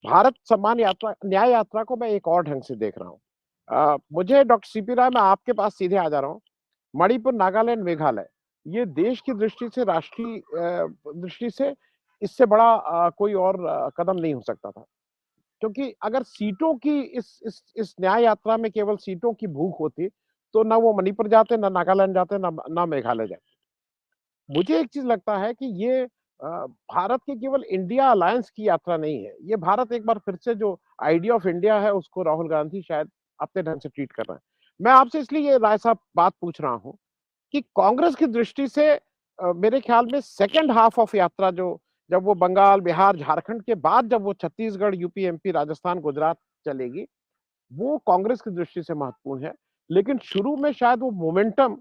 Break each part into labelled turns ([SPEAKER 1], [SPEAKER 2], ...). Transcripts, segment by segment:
[SPEAKER 1] भारत सम्मान यात्रा, न्याय यात्रा को मैं एक और ढंग से देख रहा हूँ। मुझे डॉक्टर सीपी राय, मैं आपके पास सीधे आ जा रहा हूँ। मणिपुर, नागालैंड, मेघालय, ये देश की दृष्टि से, राष्ट्रीय दृष्टि से इससे बड़ा कोई और कदम नहीं हो सकता था। क्योंकि अगर सीटों की इस न्याय यात्रा में केवल सीटों की भूख होती, तो ना वो मणिपुर जाते, ना नागालैंड जाते, ना मेघालय जाते। मुझे एक चीज लगता है कि ये भारत की केवल इंडिया अलायंस की यात्रा नहीं है। ये भारत एक बार फिर से जो आइडिया ऑफ इंडिया है, उसको राहुल गांधी शायद अपने ढंग से ट्रीट कर रहे हैं। मैं आपसे इसलिए ये राय साहब बात पूछ रहा हूं कि कांग्रेस की दृष्टि से मेरे ख्याल में सेकेंड हाफ ऑफ यात्रा, जो जब वो बंगाल, बिहार, झारखंड के बाद जब वो छत्तीसगढ़, यूपी, एमपी, राजस्थान, गुजरात चलेगी, वो कांग्रेस की दृष्टि से महत्वपूर्ण है। लेकिन शुरू में शायद वो मोमेंटम,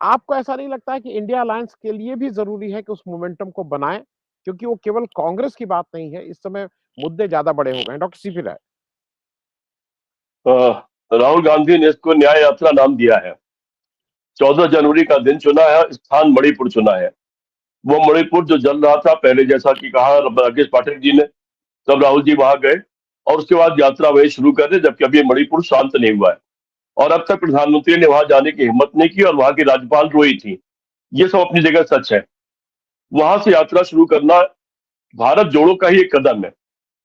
[SPEAKER 1] आपको ऐसा नहीं लगता है कि इंडिया अलायंस के लिए भी जरूरी है कि उस मोमेंटम को बनाएं? क्योंकि वो केवल कांग्रेस की बात नहीं है, इस समय मुद्दे ज्यादा बड़े हो गए हैं। डॉक्टर सीपी राय।
[SPEAKER 2] राहुल गांधी ने इसको न्याय यात्रा नाम दिया है। 14 जनवरी का दिन चुना है, स्थान मणिपुर चुना है। वो मणिपुर जो जल रहा था पहले, जैसा कि कहा राकेश पाठक जी ने, तब राहुल जी वहां गए और उसके बाद यात्रा वही शुरू कर दी, जबकि अभी मणिपुर शांत नहीं हुआ है। और अब तक प्रधानमंत्री ने वहां जाने की हिम्मत नहीं की और वहां की राज्यपाल रोई थी। ये सब अपनी जगह सच है। वहां से यात्रा शुरू करना भारत जोड़ो का ही एक कदम है।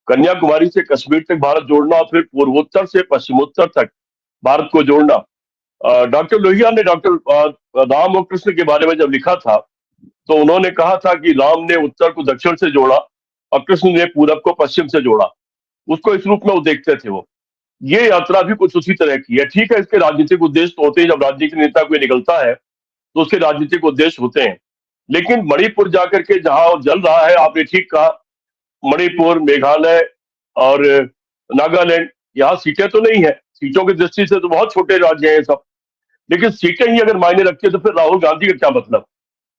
[SPEAKER 2] कन्याकुमारी से कश्मीर तक भारत जोड़ना और फिर पूर्वोत्तर से पश्चिमोत्तर तक भारत को जोड़ना। डॉक्टर लोहिया ने डॉक्टर राम और कृष्ण के बारे में जब लिखा था, तो उन्होंने कहा था कि राम ने उत्तर को दक्षिण से जोड़ा और कृष्ण ने पूरब को पश्चिम से जोड़ा। उसको इस रूप में वो देखते थे वो। ये यात्रा भी कुछ उसी तरह की है। ठीक है, इसके राजनीतिक उद्देश्य तो होते हैं। जब राजनीतिक नेता कोई निकलता है तो उसके राजनीतिक उद्देश्य होते हैं। लेकिन मणिपुर जाकर के जहां जल रहा है, आपने ठीक कहा, मणिपुर, मेघालय और नागालैंड, यहाँ सीटें तो नहीं है। सीटों की दृष्टि से तो बहुत छोटे राज्य हैं ये सब। लेकिन सीटें ही अगर मायने रखती है तो फिर राहुल गांधी का क्या मतलब?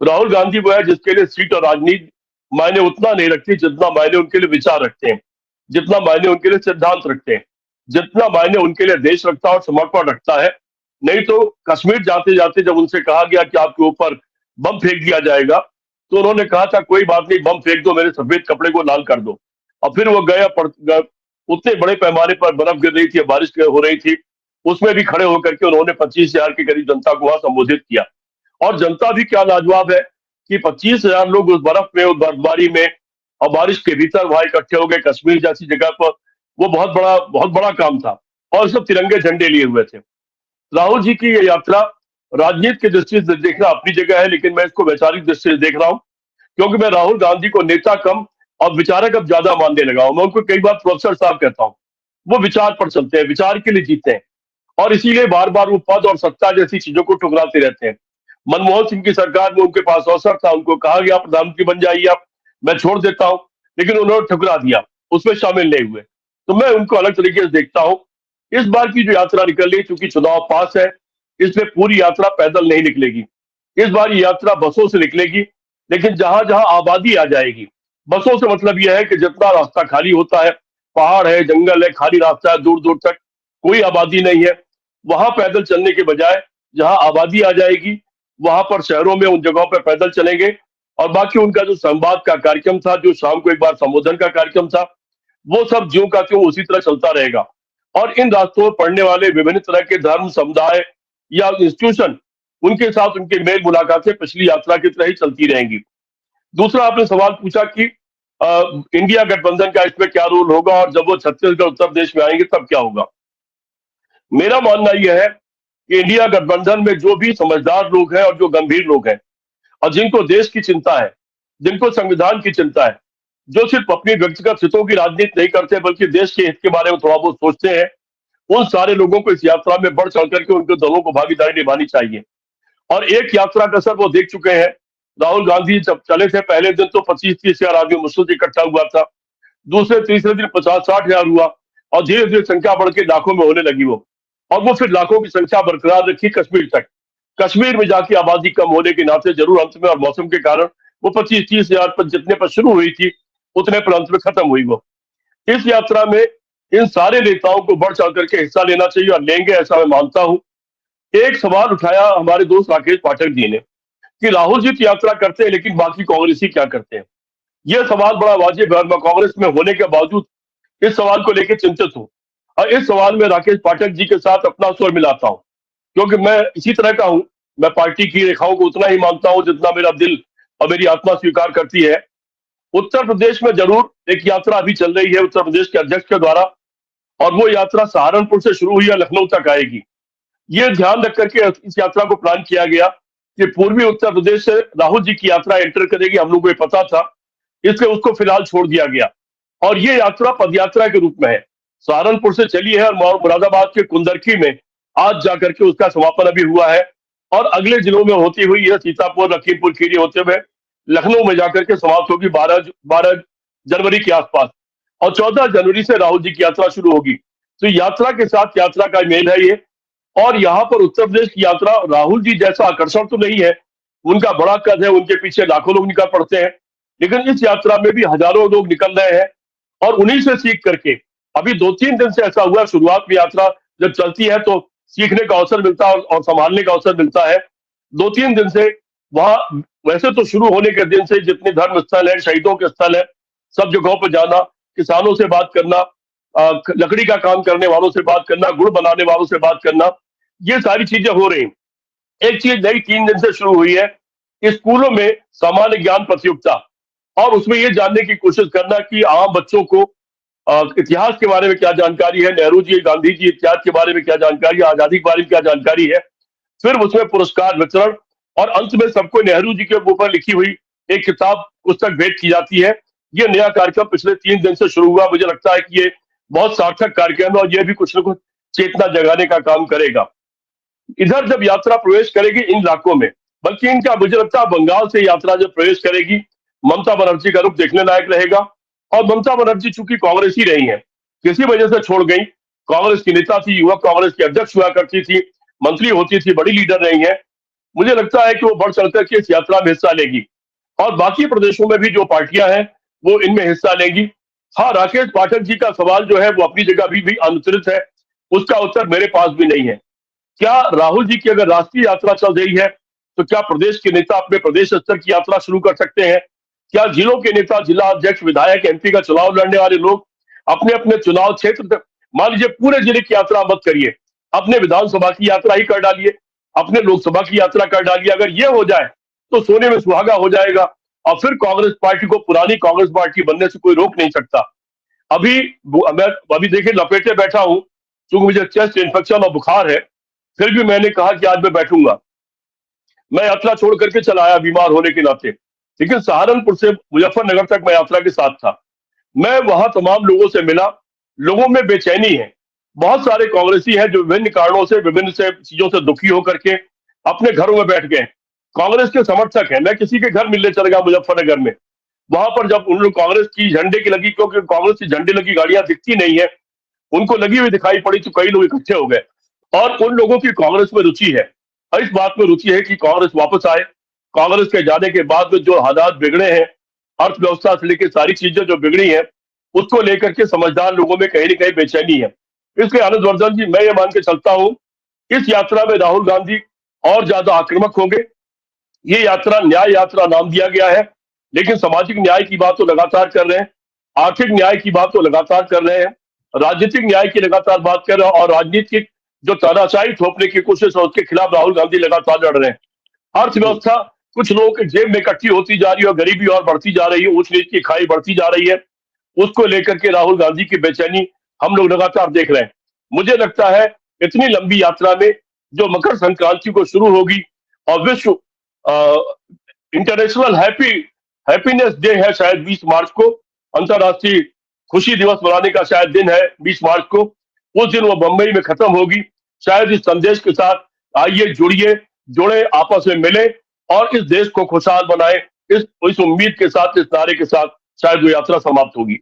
[SPEAKER 2] राहुल गांधी वो है जिसके लिए सीट और राजनीति मायने उतना नहीं रखती जितना मायने उनके लिए विचार रखते हैं, जितना मायने उनके लिए सिद्धांत रखते हैं, जितना मायने उनके लिए देश रखता है और समर्पण रखता है। नहीं तो कश्मीर जाते जाते जब उनसे कहा गया कि आपके ऊपर बम फेंक दिया जाएगा, तो उन्होंने कहा था कोई बात नहीं, बम फेंक दो, मेरे सफेद कपड़े को लाल कर दो। और फिर वो गए, उतने बड़े पैमाने पर बर्फ गिर रही थी, बारिश हो रही थी, उसमें भी खड़े होकर के उन्होंने 25,000 के करीब जनता को वहां संबोधित किया। और जनता भी क्या लाजवाब है कि 25,000 लोग उस बर्फ में, उस बर्फबारी में और बारिश के भीतर वहां इकट्ठे हो गए कश्मीर जैसी जगह पर। वो बहुत बड़ा काम था। और सब तिरंगे झंडे लिए हुए थे। राहुल जी की ये यात्रा राजनीति की दृष्टि से देखना अपनी जगह है, लेकिन मैं इसको वैचारिक दृष्टि से देख रहा हूँ। क्योंकि मैं राहुल गांधी को नेता कम और विचारक अब ज्यादा मानने लगा हूं। मैं उनको कई बार प्रोफेसर साहब कहता हूँ। वो विचार पर चलते हैं, विचार के लिए जीते हैं, और इसीलिए बार बार वो पद और सत्ता जैसी चीजों को ठुकराते रहते हैं। मनमोहन सिंह की सरकार में उनके पास अवसर था, उनको कहा गया प्रधानमंत्री बन जाइए आप, मैं छोड़ देता हूं, लेकिन उन्होंने ठुकरा दिया, उसमें शामिल नहीं हुए। तो मैं उनको अलग तरीके से देखता हूं। इस बार की जो यात्रा निकल रही, चूंकि चुनाव पास है, इसमें पूरी यात्रा पैदल नहीं निकलेगी। इस बार ये यात्रा बसों से निकलेगी। लेकिन जहां जहां आबादी आ जाएगी, बसों से मतलब यह है कि जितना रास्ता खाली होता है, पहाड़ है, जंगल है, खाली रास्ता है, दूर दूर तक कोई आबादी नहीं है, वहां पैदल चलने के बजाय जहां आबादी आ जाएगी, वहां पर शहरों में उन जगहों पर पैदल चलेंगे। और बाकी उनका जो संवाद का कार्यक्रम था, जो शाम को एक बार संबोधन का कार्यक्रम था, वो सब ज्यों का त्यों उसी तरह चलता रहेगा। और इन रास्तों पर पढ़ने वाले विभिन्न तरह के धर्म, समुदाय या इंस्टीट्यूशन, उनके साथ उनके मेल मुलाकातें पिछली यात्रा की तरह ही चलती रहेंगी। दूसरा, आपने सवाल पूछा कि इंडिया गठबंधन का इसमें क्या रोल होगा और जब वो छत्तीसगढ़, उत्तर प्रदेश में आएंगे तब क्या होगा। मेरा मानना यह है कि इंडिया गठबंधन में जो भी समझदार लोग हैं और जो गंभीर लोग हैं और जिनको देश की चिंता है, जिनको संविधान की चिंता है, जो सिर्फ अपनी व्यक्तिगत हितों की राजनीति नहीं करते बल्कि देश के हित के बारे में थोड़ा बहुत सोचते हैं, उन सारे लोगों को इस यात्रा में बढ़ चढ़ करके उनके दलों को भागीदारी निभानी चाहिए। और एक यात्रा का असर वो देख चुके हैं। राहुल गांधी जब चले थे पहले दिन तो 25-30 हजार आदमी मुश्किल से इकट्ठा हुआ था। दूसरे तीसरे दिन 50-60 हजार हुआ और धीरे धीरे संख्या बढ़ के लाखों में होने लगी वो। और वो फिर लाखों की संख्या बरकरार रखी कश्मीर तक। कश्मीर में जाके आबादी कम होने के नाते जरूर अंत में और मौसम के कारण वो 25-30 हजार पर जितने पर शुरू हुई थी, उतने पर अंत में खत्म हुई वो। इस यात्रा में इन सारे नेताओं को बढ़ चढ़ करके हिस्सा लेना चाहिए और लेंगे, ऐसा मैं मानता हूं। एक सवाल उठाया हमारे दोस्त राकेश पाठक जी ने कि राहुल जी तो यात्रा करते हैं लेकिन बाकी कांग्रेसी क्या करते हैं। यह सवाल बड़ा वाजिब है और मैं कांग्रेस में होने के बावजूद इस सवाल को लेकर चिंतित हूं और इस सवाल में राकेश पाठक जी के साथ अपना स्वर मिलाता हूं, क्योंकि मैं इसी तरह का हूं। मैं पार्टी की रेखाओं को उतना ही मानता हूं जितना मेरा दिल और मेरी आत्मा स्वीकार करती है। उत्तर प्रदेश में जरूर एक यात्रा अभी चल रही है उत्तर प्रदेश के अध्यक्ष के द्वारा, और वो यात्रा सहारनपुर से शुरू हुई या लखनऊ तक आएगी। ये ध्यान रख करके इस यात्रा को प्लान किया गया कि पूर्वी उत्तर प्रदेश से राहुल जी की यात्रा एंटर करेगी, हम लोगों को ये पता था, इसलिए उसको फिलहाल छोड़ दिया गया। और ये यात्रा पदयात्रा के रूप में है, सहारनपुर से चली है और मुरादाबाद के कुंदरकी में आज जाकर के उसका समापन अभी हुआ है, और अगले जिलों में होती हुई यह सीतापुर, लखीमपुर खीरी होते हुए लखनऊ में जाकर के समाप्त होगी 12 जनवरी के आसपास, और 14 जनवरी से राहुल जी की यात्रा शुरू होगी। तो यात्रा के साथ यात्रा का मेल है ये। और यहाँ पर उत्तर प्रदेश की यात्रा राहुल जी जैसा आकर्षण तो नहीं है, उनका बड़ा कद है, उनके पीछे लाखों लोग निकल पड़ते हैं, लेकिन इस यात्रा में भी हजारों लोग निकल रहे हैं और उन्हीं से सीख करके अभी 2-3 दिन से ऐसा हुआ। शुरुआत में यात्रा जब चलती है तो सीखने का अवसर मिलता है और संभालने का अवसर मिलता है। 2-3 दिन से वहां वैसे तो शुरू होने के दिन से जितने धर्म स्थल है, शहीदों के स्थल है, सब जगहों पर जाना, किसानों से बात करना, लकड़ी का काम करने वालों से बात करना, गुड़ बनाने वालों से बात करना, ये सारी चीजें हो रही। एक चीज नई 3 दिन से शुरू हुई है, स्कूलों में सामान्य ज्ञान प्रतियोगिता, और उसमें ये जानने की कोशिश करना कि आम बच्चों को इतिहास के बारे में क्या जानकारी है, नेहरू जी, गांधी जी इतिहास के बारे में क्या जानकारी है, आजादी के बारे में क्या जानकारी है। फिर उसमें पुरस्कार वितरण, और अंत में सबको नेहरू जी के ऊपर लिखी हुई एक किताब, पुस्तक भेंट की जाती है। ये नया कार्यक्रम पिछले 3 दिन से शुरू हुआ। मुझे लगता है कि ये बहुत सार्थक कार्यक्रम है और ये भी कुछ न कुछ चेतना जगाने का काम करेगा। इधर जब यात्रा प्रवेश करेगी इन इलाकों में, बल्कि इनका मुझे लगता है बंगाल से यात्रा जब प्रवेश करेगी, ममता बनर्जी का रुख देखने लायक रहेगा। और ममता बनर्जी चूंकि कांग्रेस ही रही है, किसी वजह से छोड़ गई, कांग्रेस की नेता थी, युवक कांग्रेस की अध्यक्ष हुआ करती थी, मंत्री होती थी, बड़ी लीडर रही है। मुझे लगता है कि वो बढ़ चढ़कर के इस यात्रा में हिस्सा लेगी और बाकी प्रदेशों में भी जो पार्टियां हैं वो इनमें हिस्सा लेंगी। हाँ, राकेश पाठक जी का सवाल जो है वो अपनी जगह अभी भी अनुत्तरित है, उसका उत्तर मेरे पास भी नहीं है। क्या राहुल जी की अगर राष्ट्रीय यात्रा चल रही है तो क्या प्रदेश के नेता अपने प्रदेश स्तर की यात्रा शुरू कर सकते हैं? क्या जिलों के नेता, जिला अध्यक्ष, विधायक, एमपी का चुनाव लड़ने वाले लोग अपने अपने चुनाव क्षेत्र तक, मान लीजिए पूरे जिले की यात्रा मत करिए, अपने विधानसभा की यात्रा ही कर डालिए, अपने लोकसभा की यात्रा कर डालिए। अगर ये हो जाए तो सोने में सुहागा हो जाएगा और फिर कांग्रेस पार्टी को पुरानी कांग्रेस पार्टी बनने से कोई रोक नहीं सकता। अभी मैं अभी देखिए लपेटे बैठा हूं, क्योंकि मुझे चेस्ट इन्फेक्शन और बुखार है, फिर भी मैंने कहा कि आज मैं बैठूंगा। मैं यात्रा छोड़ करके चला आया बीमार होने के नाते, लेकिन सहारनपुर से मुजफ्फरनगर तक मैं यात्रा के साथ था। मैं वहां तमाम लोगों से मिला, लोगों में बेचैनी है। बहुत सारे कांग्रेसी हैं जो विभिन्न कारणों से, विभिन्न से चीजों से दुखी होकर के अपने घरों में बैठ गए। कांग्रेस के समर्थक हैं, मैं किसी के घर मिलने चल गया मुजफ्फरनगर में, वहां पर जब उन लोग कांग्रेस की झंडे की लगी, क्योंकि कांग्रेस की झंडे लगी गाड़ियां दिखती नहीं है, उनको लगी हुई दिखाई पड़ी तो कई लोग इकट्ठे हो गए। और उन लोगों की कांग्रेस में रुचि है, और इस बात में रुचि है कि कांग्रेस वापस आए। कांग्रेस के जाने के बाद में जो हालात बिगड़े हैं, अर्थव्यवस्था से लेकर सारी चीजें जो बिगड़ी हैं, उसको लेकर के समझदार लोगों में कहीं न कहीं बेचैनी है। इसलिए आनंद वर्धन जी, मैं ये मान के चलता हूं, इस यात्रा में राहुल गांधी और ज्यादा आक्रामक होंगे। ये यात्रा न्याय यात्रा नाम दिया गया है, लेकिन सामाजिक न्याय की बात तो लगातार कर रहे हैं, आर्थिक न्याय की बात तो लगातार कर रहे हैं, राजनीतिक न्याय की लगातार बात कर रहे हैं, और राजनीतिक जो तानाशाही थोपने की कोशिश है उसके खिलाफ राहुल गांधी लगातार लड़ रहे हैं। अर्थव्यवस्था कुछ लोगों के जेब में इकट्ठी होती जा रही है और गरीबी और बढ़ती जा रही है, ऊंच नीच की खाई बढ़ती जा रही है, उसको लेकर के राहुल गांधी की बेचैनी हम लोग लगातार देख रहे हैं। मुझे लगता है इतनी लंबी यात्रा में जो मकर संक्रांति को शुरू होगी और विश्व इंटरनेशनल हैप्पीनेस डे है शायद 20 मार्च को, अंतरराष्ट्रीय खुशी दिवस मनाने का शायद दिन है 20 मार्च को, उस दिन वो बंबई में खत्म होगी। शायद इस संदेश के साथ आइए जुड़े, आपस में मिले और इस देश को खुशहाल बनाए, इस उम्मीद के साथ, इस नारे के साथ शायद वो यात्रा समाप्त होगी।